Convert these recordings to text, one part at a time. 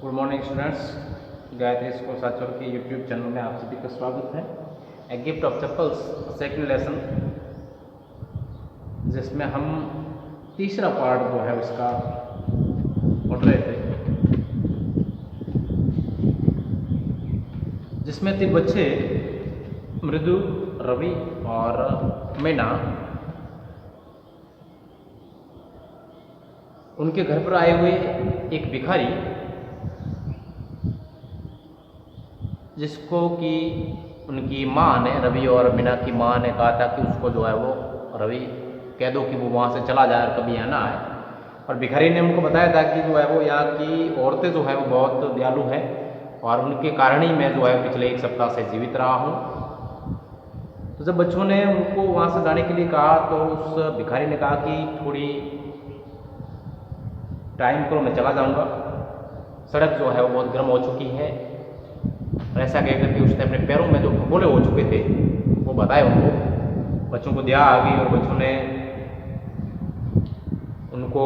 Good morning students. Gayatri school Sanchore के YouTube channel में आप सभी का स्वागत है। A gift of chappals second lesson, जिसमें हम तीसरा पार्ट जो है उसका पढ़ रहे थे, जिसमें 3 बच्चे मृदु, रवि और मीना उनके घर पर आए हुए एक भिखारी, जिसको कि उनकी माँ ने, रवि और मीना की माँ ने कहा था कि उसको जो है वो रवि कह दो कि वो वहाँ से चला जाए और कभी यहाँ ना आए। और भिखारी ने उनको बताया था कि जो है वो यहाँ की औरतें जो है वो बहुत दयालु हैं और उनके कारण ही मैं जो है पिछले 1 सप्ताह से जीवित रहा हूँ। तो जब बच्चों ने उनको वहाँ से जाने के लिए कहा तो उस भिखारी ने कहा कि थोड़ी टाइम करो, मैं चला जाऊँगा, सड़क जो है वो बहुत गर्म हो चुकी है। और ऐसा कह करके उसने अपने पैरों में जो फफोले हो चुके थे वो बताए उनको। बच्चों को दया आ गई और बच्चों ने उनको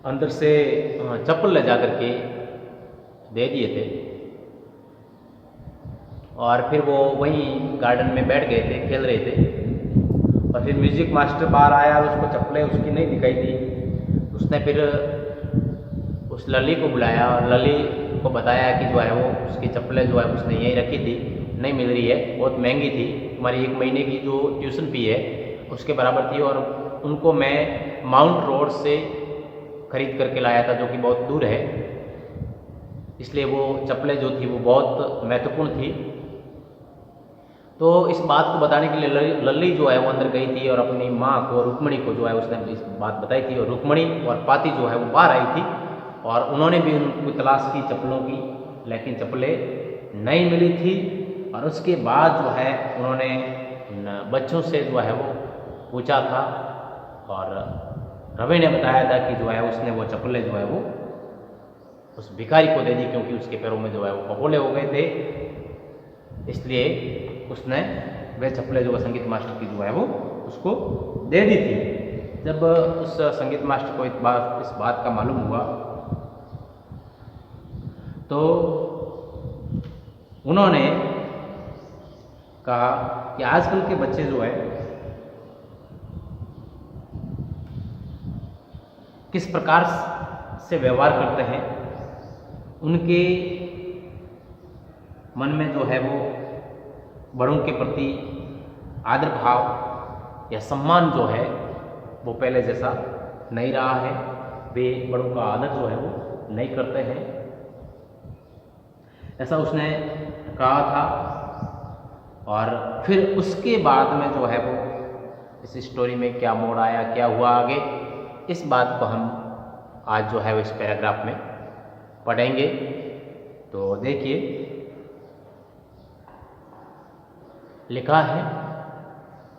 अंदर से चप्पल ले जा करके दे दिए थे और फिर वो वहीं गार्डन में बैठ गए थे, खेल रहे थे। और फिर म्यूजिक मास्टर बाहर आया और उसको चप्पलें उसकी नहीं दिखाई दी। उसने फिर उस लली को बुलाया और लली को बताया कि जो है वो उसकी चप्पलें जो है उसने यहीं रखी थी, नहीं मिल रही है, बहुत महंगी थी, तुम्हारी 1 महीने की जो ट्यूशन फी है उसके बराबर थी। और उनको मैं माउंट रोड से खरीद करके लाया था, जो कि बहुत दूर है, इसलिए वो चप्पलें जो थी वो बहुत महत्वपूर्ण थी। तो इस बात को बताने के लिए लल्ली जो है वो अंदर गई थी और अपनी माँ को, रुक्मणी को जो है उसने इस बात बताई थी। और रुक्मणी और पाती जो है वो बाहर आई थी और उन्होंने भी उनको तलाश की चप्पलों की, लेकिन चप्पलें नहीं मिली थी। और उसके बाद जो है उन्होंने बच्चों से जो है वो पूछा था और रवि ने बताया था कि जो है उसने वो चप्पलें जो है वो उस भिखारी को दे दी, क्योंकि उसके पैरों में जो है वो फफोले हो गए थे, इसलिए उसने वे चप्पलें जो संगीत मास्टर की जो है वो उसको दे दी थी। जब उस संगीत मास्टर को इस बात का मालूम हुआ तो उन्होंने कहा कि आजकल के बच्चे जो है किस प्रकार से व्यवहार करते हैं, उनके मन में जो है वो बड़ों के प्रति आदर भाव या सम्मान जो है वो पहले जैसा नहीं रहा है। वे बड़ों का आदर जो है वो नहीं करते हैं, ऐसा उसने कहा था। और फिर उसके बाद में जो है वो इस स्टोरी में क्या मोड़ आया, क्या हुआ आगे, इस बात को हम आज जो है वो इस पैराग्राफ में पढ़ेंगे। तो देखिए, लिखा है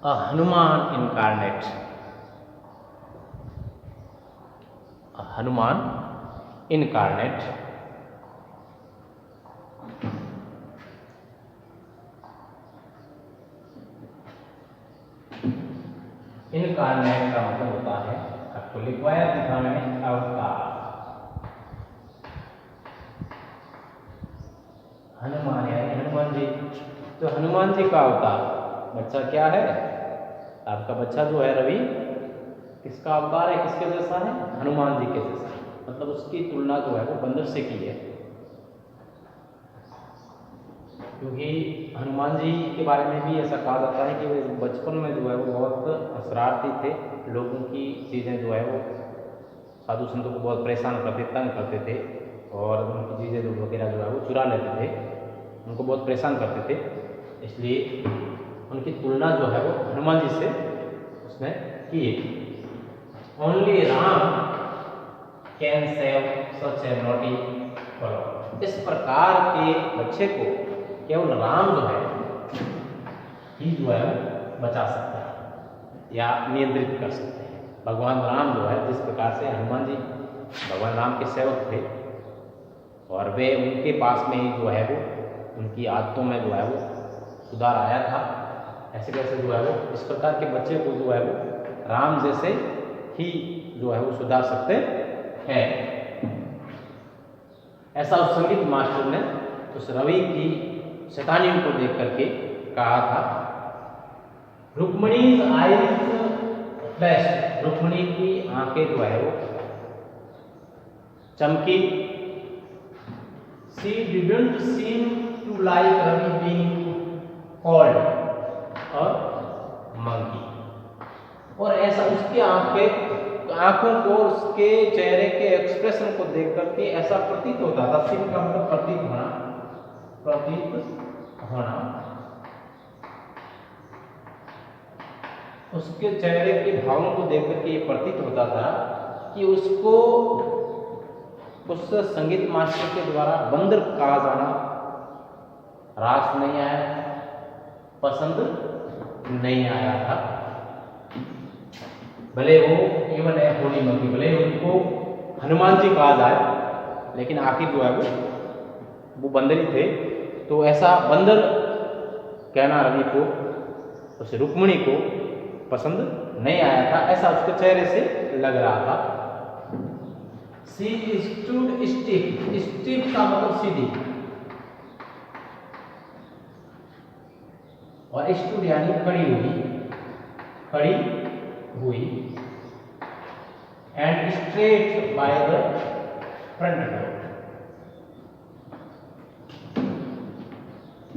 a Hanuman incarnate. Hanuman incarnate. Incarnate का मतलब होता है, आपको लिखवाया दिखाने में, अवतार। हनुमान यानी हनुमान जी। तो हनुमान जी का अवतार बच्चा क्या है? आपका बच्चा जो है रवि किसका अवतार है, किसके जैसा है? हनुमान जी के जैसा। मतलब उसकी तुलना जो है वो बंदर से की है, क्योंकि हनुमान जी के बारे में भी ऐसा कहा जाता है कि वे बचपन में जो है वो बहुत शरारती थे, लोगों की चीज़ें जो है वो साधु संतों को बहुत परेशान करते, तंग करते थे और उनकी चीज़ें जो वगैरह जो है वो चुरा लेते थे, उनको बहुत परेशान करते थे। इसलिए उनकी तुलना जो है वो हनुमान जी से उसने की है। Only Ram can save such A naughty follow. इस प्रकार के बच्चे को केवल राम जो है ही जो है बचा सकता है या नियंत्रित कर सकते हैं। भगवान राम जो है, जिस प्रकार से हनुमान जी भगवान राम के सेवक थे और वे उनके पास में ही जो है वो उनकी आदतों में जो है वो सुधार आया था, ऐसे कैसे जो है वो इस प्रकार के बच्चे को जो है वो राम जैसे ही जो है वो सुधार सकते हैं। ऐसा उस संगीत मास्टर ने उस रवि की शैतानियों को देख करके कहा था। रुक्मिणीज आईज फ्लैश, रुक्मिणी की आंखें जो है वो Chamki. She didn't seem to like Ravi being called और मंकी। और ऐसा उसकी आंखों को, उसके चेहरे के एक्सप्रेशन को देख करके ऐसा प्रतीत होता था, सीम का मतलब प्रतीत होना, प्रतीत होना, उसके चेहरे के भावों को देख करके ये प्रतीत होता था कि उसको उस संगीत मास्टर के द्वारा बंदर कहा जाना रास नहीं आया, पसंद नहीं आया था। भले वो इवन है होली मंकी, भले उनको हनुमान जी कहा जाए, लेकिन आखिर जो है वो बंदर ही थे। तो ऐसा बंदर कहना रवि को, उस रुक्मिणी को पसंद नहीं आया था, ऐसा उसके चेहरे से लग रहा था। शी स्टूड स्टिफ, स्टिफ का मतलब सीधी, और स्टूड यानी खड़ी हुई, खड़ी हुई। And straight by the front door,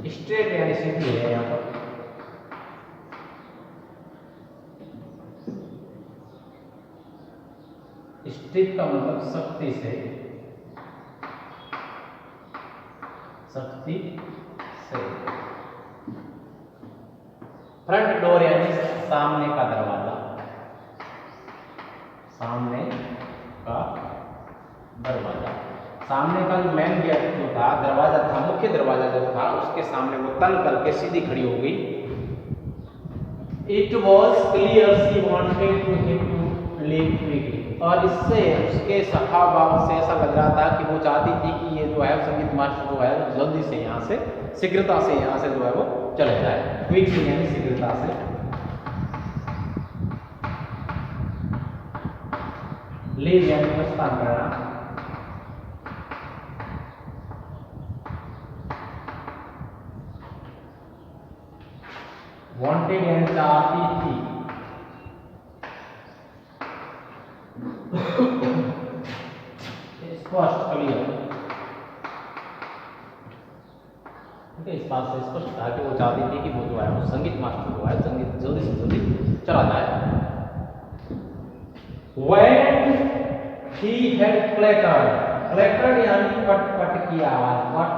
straight यानी सीधी है यहाँ पर। स्टिफ का मतलब सख्ती से, सख्ती से। फ्रंट डोर यानी सामने का दरवाजा, सामने का दरवाजा। सामने का जो मेन गेट जो था, दरवाजा था, मुख्य दरवाजा जो था, उसके सामने वो तन करके सीधी खड़ी हो गई। It was clear she wanted to him to leave quickly, और इससे उसके सखा भाव से ऐसा लग रहा था कि वो चाहती थी कि ये जो है संगीत मास्टर जो है जल्दी से यहाँ से, शीघ्रता से यहाँ से जो है वो चले जाए। क्विकली यानी शीघ्रता से। लीव यानी प्रस्थान करना। वांटेड यानी चाहती थी। स्पष्ट, क्लियर, इस बात से स्पष्ट था कि वो चाहती थी कि वो जो है वो संगीत मास्टर जो है संगीत जल्दी से जल्दी चला जाए। When he had clattered, clattered यानी पट पट की आवाज, पट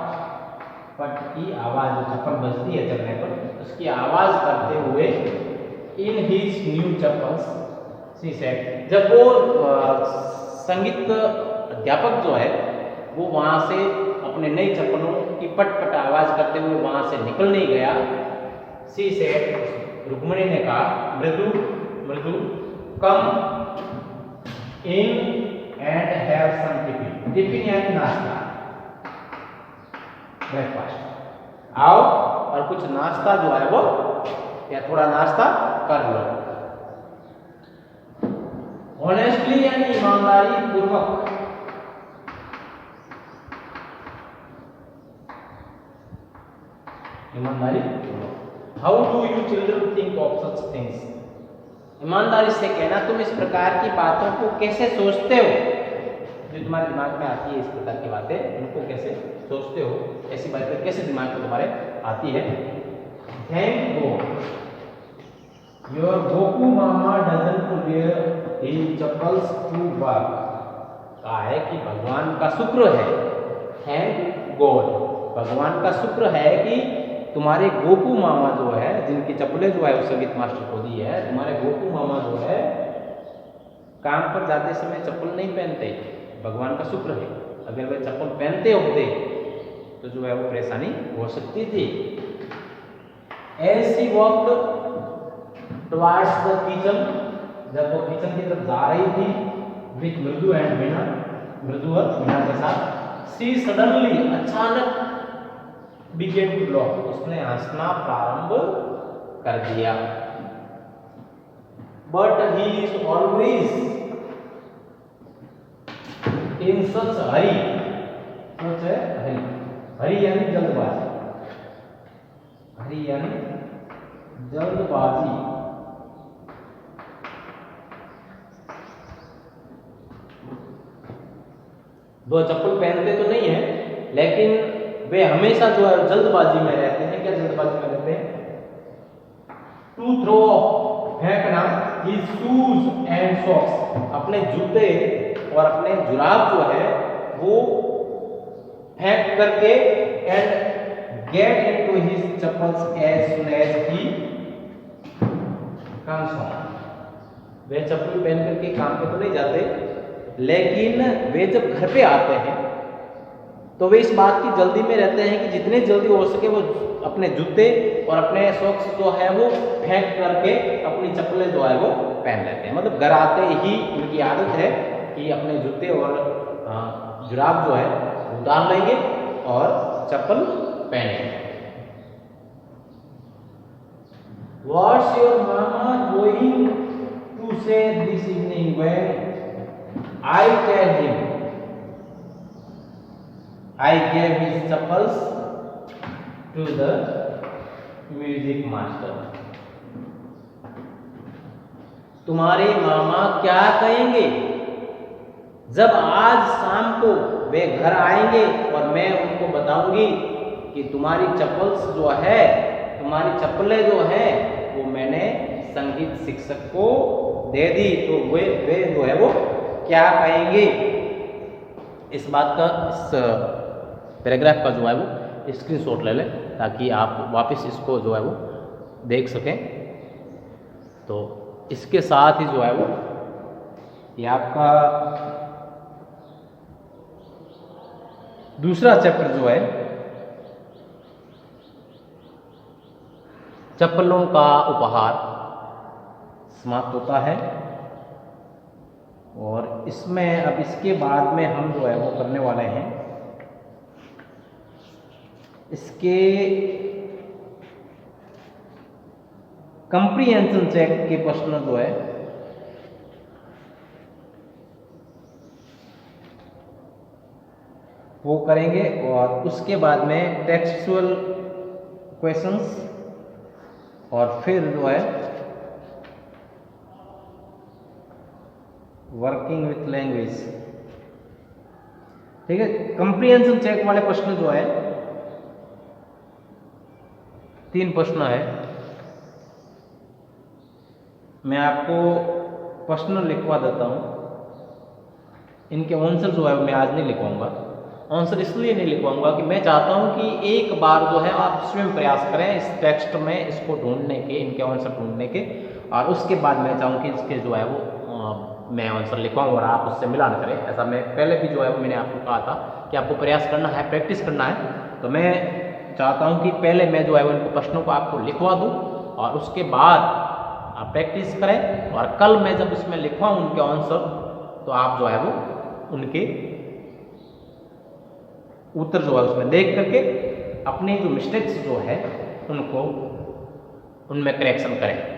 पट की आवाज, जो चप्पल बजती है चलने पर उसकी आवाज करते हुए, in his new chappals, she said, जब वो संगीत अध्यापक जो है वो वहां से अपने नई चप्पलों की पट पट आवाज करते हुए वहां से निकल नहीं गया। सी सेड, रुक्मिणी ने कहा, Mridu Mridu, come in and have some tiffin, tiffin यानी नाश्ता, ब्रेकफास्ट, आओ और कुछ नाश्ता जो है वो, या थोड़ा नाश्ता कर लो। ऑनेस्टली यानी ईमानदारी पूर्वक, ईमानदारी पूर्वक। How do you children think of such things, ईमानदारी से कहना तुम इस प्रकार की बातों को कैसे सोचते हो, जो तुम्हारे दिमाग में आती है इस प्रकार की बातें, उनको कैसे सोचते हो, ऐसी बातें कैसे दिमाग में तुम्हारे आती है। Thank God your Goku mama doesn't wear his chappals to work, कहा है कि भगवान का शुक्र है, थैंक गॉड, भगवान का शुक्र है कि तुम्हारे गोकू मामा जो है, जिनकी चप्पलें जो है उस संगीत मास्टर को दी है, तुम्हारे गोकू मामा जो है काम पर जाते समय चप्पल नहीं पहनते, भगवान का शुक्र है। अगर वे चप्पल पहनते होते तो जो है वो परेशानी हो सकती थी। As she walked towards the kitchen, जब वो किचन की तरफ जा रही थी, with मृदु एंड मीना, मृदु और मीना के साथ, she suddenly, अचानक, began to laugh, उसने हंसना प्रारंभ कर दिया। But he is always in such hurry, सोच है हरी, हरी यानी जल्दबाजी, हरी यानी जल्दबाजी। वो चप्पल पहनते तो नहीं है, लेकिन वे हमेशा जो है जल्दबाजी में रहते हैं। क्या जल्दबाजी में रहते हैं? टू थ्रो, फेंकना, हिज शूज एंड सॉक्स, अपने जूते और अपने जुराब जो है वो फेंक करके, and get into his chappals as soon as he comes home. वे चप्पल पहन करके काम पे तो नहीं जाते, लेकिन वे जब घर पे आते हैं तो वे इस बात की जल्दी में रहते हैं कि जितने जल्दी हो सके वो अपने जूते और अपने सॉक्स जो है वो फेंक करके अपनी चप्पलें जो है वो पहन लेते हैं। मतलब घर आते ही उनकी आदत है कि अपने जूते और जुराब जो है उतार लेंगे और चप्पल पहनेंगे। What's your mama going to say this evening when I tell him I gave his chappals to the music master? तुम्हारे मामा क्या कहेंगे जब आज शाम को वे घर आएंगे और मैं उनको बताऊंगी कि तुम्हारी चप्पल्स जो है, तुम्हारी चप्पलें जो है वो मैंने संगीत शिक्षक को दे दी, तो वे जो है वो क्या कहेंगे? इस बात का, इस पैराग्राफ का जो है वो स्क्रीनशॉट ले लें ताकि आप वापस इसको जो है वो देख सकें। तो इसके साथ ही जो है वो ये आपका दूसरा चैप्टर जो है चप्पलों का उपहार समाप्त होता है। और इसमें अब इसके बाद में हम जो है वो करने वाले हैं इसके कंप्रीहेंशन चेक के प्रश्न जो है वो करेंगे, और उसके बाद में टेक्सचुअल क्वेश्चंस, और फिर जो है वर्किंग विथ लैंग्वेज। ठीक है, कंप्रीहेंशन चेक वाले प्रश्न जो है 3 प्रश्न है। मैं आपको प्रश्न लिखवा देता हूं, इनके आंसर जो है मैं आज नहीं लिखवाऊंगा। आंसर इसलिए नहीं लिखवाऊंगा कि मैं चाहता हूं कि एक बार जो है आप स्वयं प्रयास करें इस टेक्स्ट में इसको ढूंढने के, इनके आंसर ढूंढने के, और उसके बाद मैं चाहूँ कि इसके जो है वो मैं आंसर लिखवाऊँ और आप उससे मिलान करें। ऐसा मैं पहले भी जो है वो मैंने आपको कहा था कि आपको प्रयास करना है, प्रैक्टिस करना है। तो मैं चाहता हूँ कि पहले मैं जो है वो इनको प्रश्नों को आपको लिखवा दूँ और उसके बाद आप प्रैक्टिस करें, और कल मैं जब इसमें लिखवाऊँ उनके आंसर तो आप जो है वो उनके उत्तर जो है उसमें देख करके अपने जो मिस्टेक्स जो है उनको उनमें करेक्शन करें।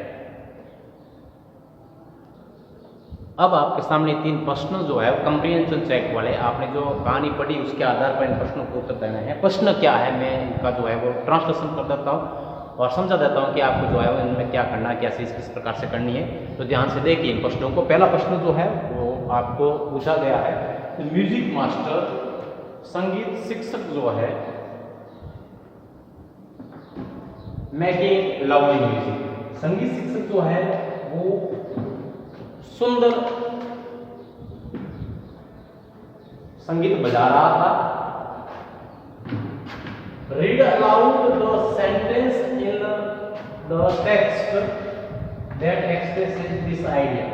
अब आपके सामने 3 प्रश्न जो है कंप्रीहेंशन चेक वाले, आपने जो कहानी पढ़ी उसके आधार पर इन प्रश्नों को उत्तर देना है। प्रश्न क्या है मैं इनका जो है वो ट्रांसलेशन कर देता हूँ और समझा देता हूँ कि आपको जो है वो इनमें क्या करना है, क्या चीज़ किस प्रकार से करनी है। तो ध्यान से देखिए इन प्रश्नों को। पहला प्रश्न जो है वो आपको पूछा गया है, तो म्यूजिक मास्टर संगीत शिक्षक जो है मेकिंग लवली म्यूजिक, संगीत शिक्षक जो है वो सुंदर संगीत बजा रहा था। Read aloud the sentence in the text that expresses this idea.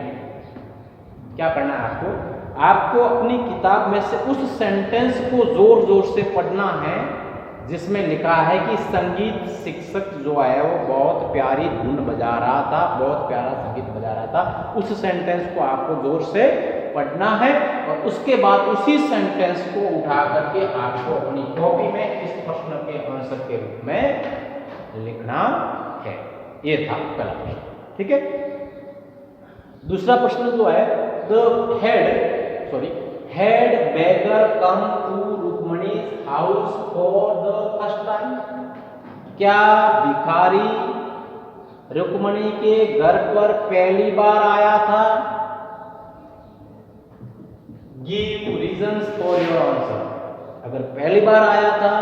क्या करना है आपको? आपको अपनी किताब में से उस सेंटेंस को जोर जोर से पढ़ना है जिसमें लिखा है कि संगीत शिक्षक जो है वो बहुत प्यारी धुन बजा रहा था, बहुत प्यारा संगीत बजा रहा था। उस सेंटेंस को आपको जोर से पढ़ना है और उसके बाद उसी सेंटेंस को उठा करके आपको अपनी कॉपी में इस प्रश्न के आंसर के रूप में लिखना है। ये था पहला प्रश्न, ठीक है। दूसरा प्रश्न जो है, the head beggar come to Rukmani house for the first time, क्या भिखारी रुक्मणी के घर पर पहली बार आया था? Give reasons for your answer. अगर पहली बार आया था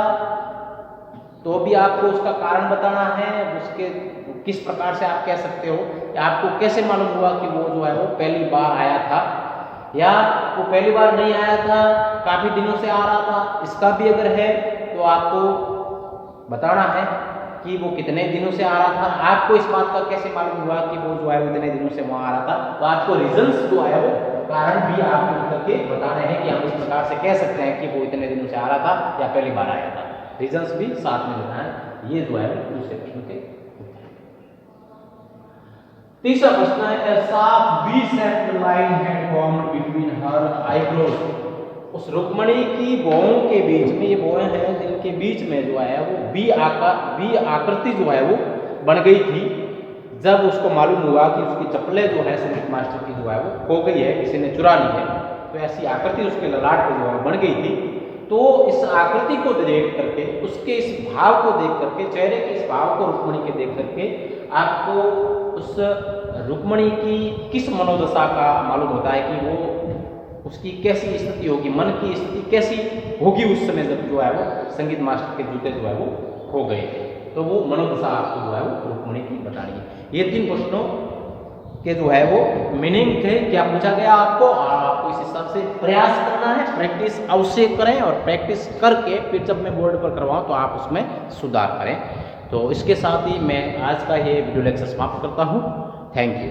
तो भी आपको उसका कारण बताना है, उसके किस प्रकार से आप कह सकते हो, या आपको कैसे मालूम हुआ कि वो जो है वो पहली बार आया था, या वो पहली बार नहीं आया था, काफी दिनों से आ रहा था। इसका भी अगर है तो आपको बताना है कि वो कितने दिनों से आ रहा था। आपको इस बात का कैसे मालूम हुआ कि वो जो है इतने दिनों से वहां आ रहा था, तो आपको रीजंस जो है वो कारण भी आपको लिख करके बताने हैं कि हम इस प्रकार से कह सकते हैं कि वो इतने दिनों से आ रहा था या पहली बार आया था। रीजंस भी साथ में लिखना है। ये जो है दूसरे प्रश्न के उत्तर। तीसरा प्रश्न है, साफ be set line had formed between her eyebrows. उस रुक्मणी की भौहों के बीच में, ये भौहें हैं जिनके बीच में जो है वो बी आकृति जो है वो बन गई थी। जब उसको मालूम हुआ कि उसकी चप्पलें जो है संगीत मास्टर की जो है वो खो गई है, किसी ने चुरा ली है, तो ऐसी आकृति उसके ललाट पे जो है बन गई थी। तो इस आकृति को देख करके, उसके इस भाव को देख करके, चेहरे के इस भाव को रुक्मणी के देख करके आपको उस रुक्मणी की किस मनोदशा का मालूम होता है कि वो उसकी कैसी स्थिति होगी, मन की स्थिति कैसी होगी उस समय जब जो है वो संगीत मास्टर के जूते जो है वो खो गए थे। तो वो मनोदशा आपको जो है वो रुक्मणी की बतानी है। ये 3 प्रश्नों के जो है वो मीनिंग थे, क्या पूछा गया आपको, और आपको इस हिसाब से प्रयास करना है। प्रैक्टिस अवश्य करें, और प्रैक्टिस करके फिर जब मैं बोर्ड पर करवाऊँ तो आप उसमें सुधार करें। तो इसके साथ ही मैं आज का ये वीडियो लेक्चर समाप्त करता हूँ। Thank you.